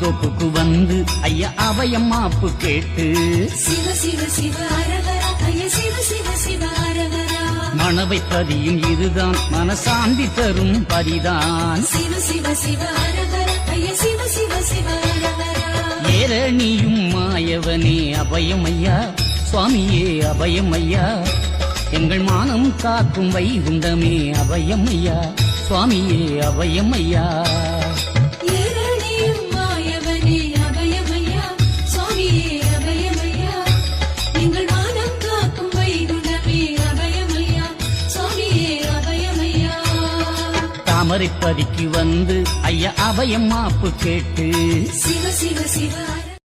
தோப்புக்கு வந்து ஐயா அபயம் மாப்பு கேட்டு சிவ சிவ சிவ அரகரா ஐயா சிவ சிவ சிவ அரகரா மனவை பதியும் இதுதான் மனசாந்தி தரும் பதிதான் சிவ சிவ சிவ அரகரா ஐயா சிவ சிவ சிவ அரகரா ஏரணியும் மாயவனே அபயம் ஐயா சுவாமியே அபயம் ஐயா எங்கள் மானம் காக்கும் வைகுண்டமே அபயம் ஐயா சுவாமியே அபயம் ஐயா ஏரணியும் மாயவனே அபயமையா சுவாமியே அபயமையா எங்கள் வானம் காக்கும் வைகுண்டமே அபயமையா சுவாமியே அபயமையா தாமரைப்பதிக்கு வந்து ஐயா அபயம் மாப்பு கேட்டு சிவ சிவ சிவ